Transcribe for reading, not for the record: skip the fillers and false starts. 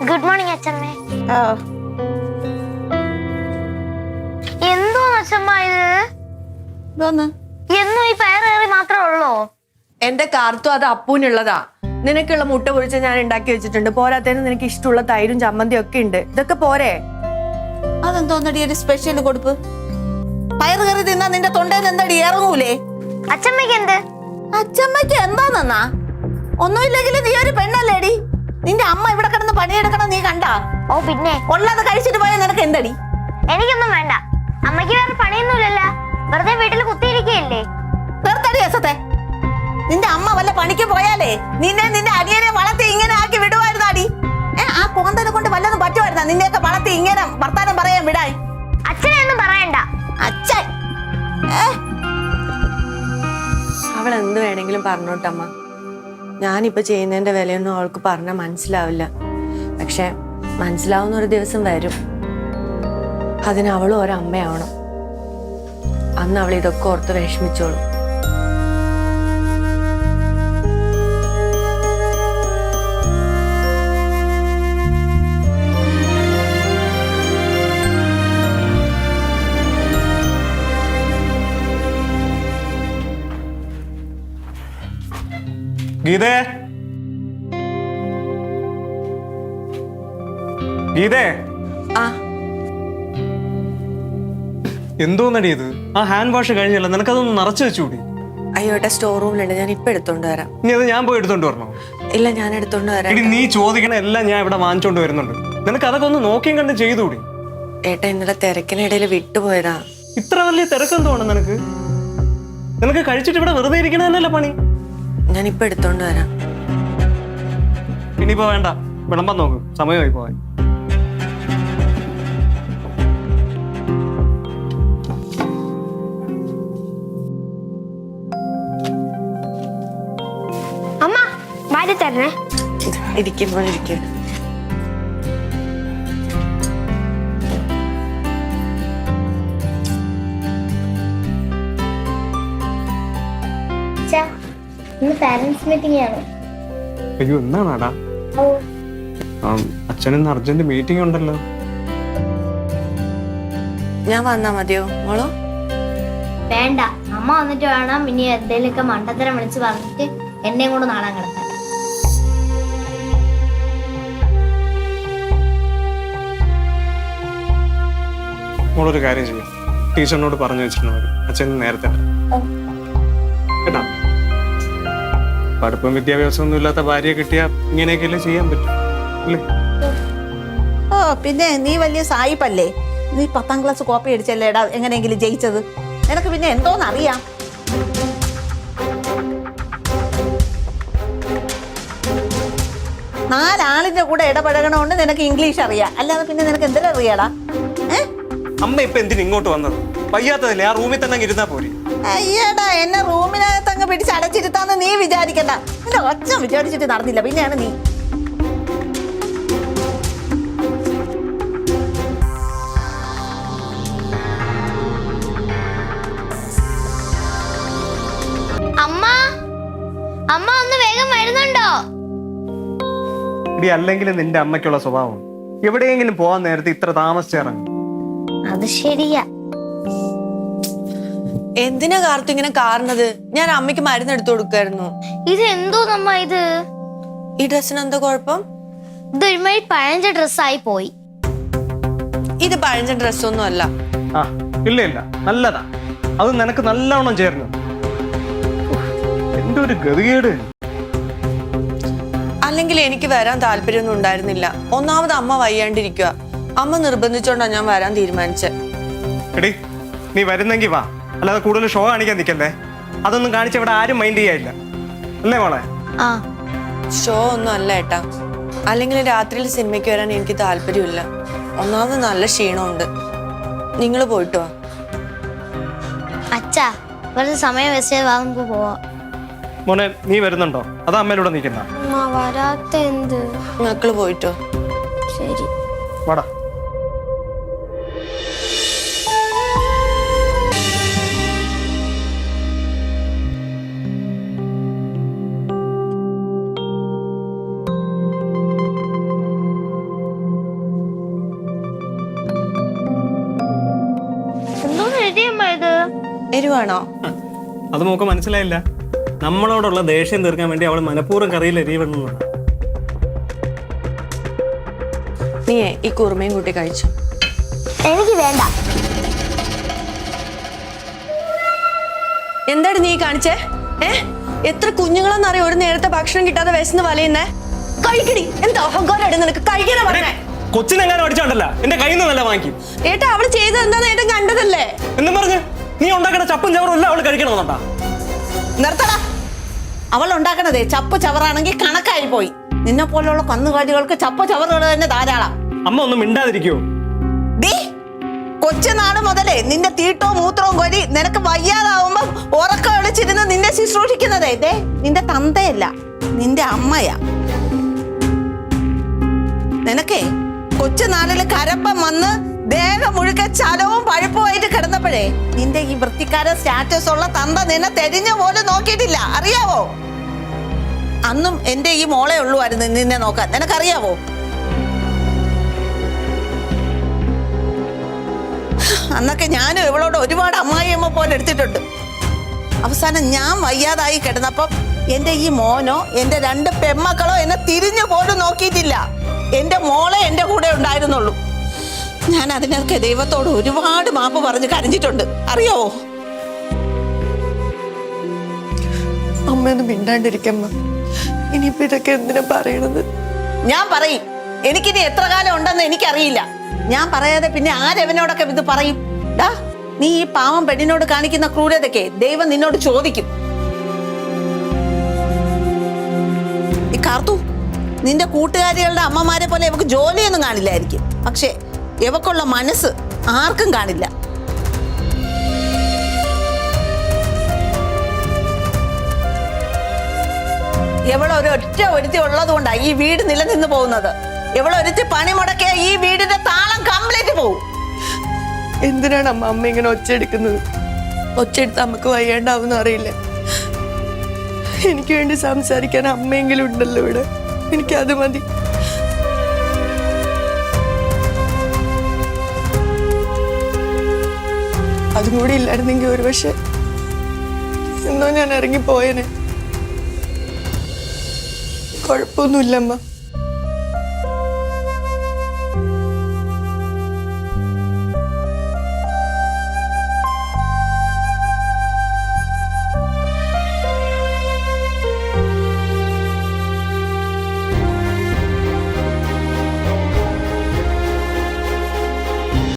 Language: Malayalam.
ഗുഡ് മോർണിംഗ് അച്ഛമ്മേ. എന്തോ അച്ഛമ്മ ഇത്? എന്നും ഈ പയറേറി മാത്രമേ ഉള്ളൂ? എന്റെ കാർത്തു അത് അപ്പൂനുള്ളതാ. നിനക്കുള്ള മുട്ട പൊരിച്ച ഞാൻ ഉണ്ടാക്കി വെച്ചിട്ടുണ്ട്. പോരാത്തതിന് നിനക്ക് ഇഷ്ടമുള്ള തൈരും ചമ്മന്തിയും ഒക്കെ ഉണ്ട്. ഇതൊക്കെ പോരെ? അതെന്തോന്നടി ഒരു സ്പെഷ്യൽ കൊടുപ്പ്? പയറ് കറി തിന്നാ നിന്റെ തൊണ്ടയിൽ എന്തടി ഇറങ്ങൂലേ? അച്ഛമ്മയ്ക്ക് എന്ത്? അച്ഛമ്മയ്ക്ക് എന്താന്നാ? ഒന്നുമില്ലെങ്കിൽ നീ ഒരു പെണ്ണല്ലേടി? നിന്റെ അമ്മ ഇവിടെ കിടന്ന് പണിയെടുക്കണം നീ കണ്ടാ? ഓ പിന്നെ, ഉള്ളത് കഴിച്ചിട്ട് പോയാൽ നിനക്ക് എന്തടി? എനിക്കൊന്നും വേണ്ട. അമ്മയ്ക്ക് വേറെ പണിയൊന്നുമില്ലല്ലോ, വെറുതെ വീട്ടിൽ കുത്തിയിരിക്കയല്ലേ. വെറുതെ അസത്തെ, നിന്റെ അമ്മ വല്ല പണിക്ക് പോയാലേ നിന്റെ അനിയനെ വളർത്തി ഇങ്ങനെ ആക്കി വിടുവായിരുന്നാടി? ആ കോന്തനെ കൊണ്ട് വല്ലതും പറ്റുമായിരുന്നാ നിന്നെയൊക്കെ വളർത്തി ഇങ്ങനെ വർത്താനം പറയാൻ വിടാൻ? അച്ഛനെ ഒന്നും പറയണ്ട. അച്ഛൻ അവൾ എന്ത് വേണമെങ്കിലും പറഞ്ഞോട്ടമ്മ. ഞാനിപ്പോ ചെയ്യുന്നതിന്റെ വിലയൊന്നും അവൾക്ക് പറഞ്ഞാൽ മനസ്സിലാവില്ല. പക്ഷെ മനസ്സിലാവുന്ന ഒരു ദിവസം വരും. അതിന് അവളും ഒരമ്മയാവണം. അന്ന് അവൾ ഇതൊക്കെ ഓർത്ത് വിഷമിച്ചോളും. ഗീതേ, ഗീതേ, എന്തോന്നടി ഇത്? ആ ഹാൻഡ് വാഷ് കഴിഞ്ഞല്ല, നിനക്കതൊന്ന് നിറച്ചു വെച്ചുകൂടി? അയ്യോട്ടെ, സ്റ്റോർ റൂമിലുണ്ട്, ഞാൻ ഇപ്പൊ എടുത്തോണ്ട് വരാം. ഇനി അത് ഞാൻ പോയി എടുത്തോണ്ട് വരണോ? ഇല്ല, ഞാൻ എടുത്തോണ്ട് വരാം. എടി, നീ ചോദിക്കണ എല്ലാം ഞാൻ ഇവിടെ വാങ്ങിച്ചോണ്ട് വരുന്നുണ്ട്. നിനക്ക് അതൊക്കെ ഒന്ന് നോക്കിയും കണ്ട് ചെയ്തുകൂടി? ഏട്ടാ, ഇന്നലെ തിരക്കിനിടയിൽ വിട്ടുപോയതാ. ഇത്ര വലിയ തിരക്കെന്തോണ് നിനക്ക്? നിനക്ക് കഴിച്ചിട്ട് ഇവിടെ വെറുതെ ഇരിക്കണതന്നല്ലേ പണി? ഞാൻ ഇപ്പൊ എടുത്തോണ്ട് വരാം. ഇനിയിപ്പോ വേണ്ട, വിളമ്പാൻ നോക്ക്, സമയമായി പോവാൻ. അമ്മ വാരി തരണേ. ഇരിക്കുമ്പോൾ ഇരിക്കും. ഇന്ന് പാരന്റ്സ് മീറ്റിംഗ് ആണ്. അയ്യോ, എന്നാടാ? അച്ഛനിന്ന് അർജന്റ് മീറ്റിംഗ് ഉണ്ടല്ലോ. ഞാൻ വന്നാ മതിയോ മോളോ? വേണ്ട, അമ്മ വന്നിട്ട് വേണം ഇനി എന്തെങ്കിലുമൊക്കെ മണ്ടത്തരം വിളിച്ച് പറഞ്ഞിട്ട് എന്നെയും കൊണ്ട് നാളാൻ കിടക്കാൻ. മോളൊരു കാര്യം ചെയ്യും, ടീച്ചറിനോട് പറഞ്ഞു വെച്ചിരുന്നു മതി. അച്ഛൻ നേരത്തെ കേട്ടാ. പഠിപ്പും വിദ്യാഭ്യാസം ഒന്നും ഇല്ലാത്ത ഭാര്യയെ കിട്ടിയാ ഇങ്ങനെയൊക്കെയല്ലേ ചെയ്യാൻ പറ്റും അല്ലേ? ഓ പിന്നെ നീ വലിയ സായിപ്പല്ലേ? നീ 10ാം ക്ലാസ് കോപ്പി അടിച്ചല്ലേടാ എങ്ങനെയെങ്കിലും ജയിച്ചത്? നിനക്ക് പിന്നെ എന്തോന്നറിയാം? നാലാളിന്റെ കൂടെ ഇടപഴകണോണ്ട് നിനക്ക് ഇംഗ്ലീഷ് അറിയാം, അല്ലാതെ പിന്നെ നിനക്ക് എന്തെങ്കിലും അറിയാടാ? അമ്മ ഇപ്പൊ എന്തിനു ഇങ്ങോട്ട് വന്നത്? വയ്യാത്തതല്ലേ, ആ റൂമിൽ തന്നെ ഇരുന്നാ പോരെ? അയ്യടാ, എന്നെ റൂമിനകത്ത് അങ്ങ് പിടിച്ച് അടച്ചിരുത്താന്ന് നീ വിചാരിക്കണ്ട. നിന്റെ ഒച്ച വിചാരിച്ചിട്ട് നടന്നില്ല, പിന്നെയാണ് നീ. അമ്മ, അമ്മ ഒന്ന് വേഗം വരുന്നുണ്ടോ? ഇടി, അല്ലെങ്കിലും നിന്റെ അമ്മയ്ക്കുള്ള സ്വഭാവം എവിടെയെങ്കിലും പോവാൻ നേരത്തെ ഇത്ര താമസിച്ചിറങ്ങും. അത് ശരിയാ. എന്തിനാ കാർത്തു ഇങ്ങനെ കാരണത്? ഞാൻ അമ്മയ്ക്ക് മരുന്ന് എടുത്തു കൊടുക്കായിരുന്നു. ഇത് എന്തോ നമ്മ ഇത്? ഈ ഡ്രസ്സിന് എന്താ കുഴപ്പം? ഇത് ഒരുമാതിരി പഴഞ്ച ഡ്രസ്സായി പോയി. ഇത് പഴഞ്ച ഡ്രസ്സൊന്നും അല്ല. ആ, ഇല്ല ഇല്ല, നല്ലതാ. അത് നിനക്ക് നല്ലവണ്ണം ചേർന്നു. എന്റെ ഒരു ഗതികേട്. അല്ലെങ്കിൽ എനിക്ക് വരാൻ താല്പര്യമൊന്നും ഉണ്ടായിരുന്നില്ല. ഒന്നാമത് അമ്മ വയ്യാണ്ടിരിക്കുക. അമ്മ നിർബന്ധിച്ചോണ്ടാ ഞാൻ വരാൻ തീരുമാനിച്ചത്. എടി, നീ വരുന്നെങ്കി വാ, അല്ലാതെ കൂടുതൽ ഷോ കാണിക്കാൻ നിൽക്കല്ലേ. അതൊന്നും കാണിച്ച ഇവിടെ ആരും മൈൻഡ് ചെയ്യില്ല, അല്ലേ മോളെ? ആ, ഷോ ഒന്നും അല്ല ഏട്ടാ. അല്ലെങ്കിൽ രാത്രിയിൽ സിനിമയ്ക്ക് വരാൻ എനിക്ക് താല്പര്യമില്ല. ഒന്നാമത് നല്ല ക്ഷീണമുണ്ട്. നിങ്ങൾ പോയിട്ട് വാ. അച്ഛാ, വെറുതെ സമയം വെച്ചേ വാ, നമുക്ക് പോവാം. മോനെ, നീ വരുന്നുണ്ടോ? അത് അമ്മയിലൂടെ നിൽക്കുന്ന? വരാത്ത എന്ത്? മക്കള് പോയിട്ടോ? ശരി, വാടാ. എരിവാണോ? അത് മോക്ക് മനസ്സിലായില്ല. നമ്മളോടുള്ള ദേഷ്യം തീർക്കാൻ വേണ്ടി അവൾ മനഃപൂർവ്വം കറിയിൽ എരിവിടുന്നതാണ്. നീയേ ഈ കുറുമയും കൂട്ടി കഴിച്ചു. എനിക്ക് വേണ്ട. എന്താണ് നീ കാണിച്ചേ? എത്ര കുഞ്ഞുങ്ങളെന്നറിയോ ഒരു നേരത്തെ ഭക്ഷണം കിട്ടാതെ വിശന്ന് വലയുന്നേ? കഴിക്കടി. എന്താ അഹങ്കാരം നിനക്ക്? കഴിക്കാനാ പറഞ്ഞേ. കൊച്ചിനെങ്ങാനും അടിച്ചോണ്ടല്ല എന്റെ കയ്യിൽ നിന്നല്ല വാങ്ങിക്കും. ഏട്ടാ അവള് ചെയ്തത് എന്താന്ന് ഏട്ടൻ കണ്ടതല്ലേ? എന്നും പറഞ്ഞ് നീ ഉണ്ടാക്കണ ചപ്പും ചവറും എല്ലാം അവള് കഴിക്കണമെന്നുണ്ടാ? നിർത്തടാ. അവൾ ഉണ്ടാക്കണതേ ചപ്പ് ചവറാണെങ്കിൽ കണക്കായി പോയി. നിന്നെ പോലെയുള്ള കന്നുകാലികൾക്ക് ചപ്പ് ചവറുകൾ തന്നെ ധാരാളം. അമ്മ ഒന്നും മിണ്ടാതിരിക്കോ? ഡീ, കൊച്ചുനാള് മുതലേ നിന്റെ തീട്ടവും മൂത്രവും കൊരി നിനക്ക് വയ്യാതാവുമ്പോ ഉറക്കം ഒളിച്ചിരുന്ന് നിന്നെ ശുശ്രൂഷിക്കുന്നതേ ദേ നിന്റെ തന്തയല്ല, നിന്റെ അമ്മയാ. നിനക്കേ കൊച്ചുനാളില് കരപ്പം വന്ന് ദേഹം മുഴുക്കെ ചലവും പഴുപ്പുമായിട്ട് കിടന്നപ്പോഴേ നിന്റെ ഈ വൃത്തിക്കാര സ്റ്റാറ്റസ് ഉള്ള തന്ത നിന്നെ തെരിഞ്ഞ പോലും നോക്കിയിട്ടില്ല, അറിയാവോ? അന്നും എന്റെ ഈ മോളെ ഉള്ളുവായിരുന്നു നിന്നെ നോക്കാൻ, നിനക്കറിയാവോ? അന്നൊക്കെ ഞാനും ഇവളോട് ഒരുപാട് അമ്മായിയമ്മ പോലെ എടുത്തിട്ടുണ്ട്. അവസാനം ഞാൻ വയ്യാതായി കിടന്നപ്പം എന്റെ ഈ മോനോ എന്റെ 2 പെമ്മക്കളോ എന്നെ തിരിഞ്ഞു പോലും നോക്കിയിട്ടില്ല. എന്റെ മോളെ എന്റെ കൂടെ ഉണ്ടായിരുന്നുള്ളൂ. ഞാൻ അതിനൊക്കെ ദൈവത്തോട് ഒരുപാട് മാപ്പ് പറഞ്ഞ് കരഞ്ഞിട്ടുണ്ട്, അറിയാവോ? അമ്മയൊന്നും മിണ്ടാണ്ടിരിക്കമ്മ. ഇനിയിപ്പോ ഇതൊക്കെ എന്തിനാ പറയണത്? ഞാൻ പറയും. എനിക്കിനി എത്ര കാലം ഉണ്ടെന്ന് എനിക്കറിയില്ല. ഞാൻ പറയാതെ പിന്നെ ആരെവനോടൊക്കെ ഇത് പറയും? ഡാ, നീ ഈ പാവം പെണ്ണിനോട് കാണിക്കുന്ന ക്രൂരതയ്ക്ക് ദൈവം നിന്നോട് ചോദിക്കും. ഈ കാർത്തു, നിന്റെ കൂട്ടുകാരികളുടെ അമ്മമാരെ പോലെ ഇവക്ക് ജോലിയൊന്നും കാണില്ലായിരിക്കും, പക്ഷെ ഇവക്കുള്ള മനസ്സ് ആർക്കും കാണില്ല. ഇവളൊരൊറ്റ ഒരുത്തി ഉള്ളത് കൊണ്ടാണ് ഈ വീട് നിലനിന്ന് പോകുന്നത്. ഇവളൊരുത്തി പണി മുടക്കിയ ഈ വീടിന്റെ താളം കംപ്ലീറ്റ് പോകും. എന്തിനാണ് അമ്മ ഇങ്ങനെ ഒച്ചയെടുക്കുന്നത്? ഒച്ചയെടുത്ത് അമ്മക്ക് വയ്യാണ്ടാവുന്ന അറിയില്ല. എനിക്ക് വേണ്ടി സംസാരിക്കാൻ അമ്മയെങ്കിലും ഉണ്ടല്ലോ ഇവിടെ. എനിക്കത് മതി. അതും കൂടി ഇല്ലായിരുന്നെങ്കിൽ ഒരു പക്ഷെ എന്നോ ഞാൻ ഇറങ്ങിപ്പോയനെ. കുഴപ്പമൊന്നുമില്ലമ്മ.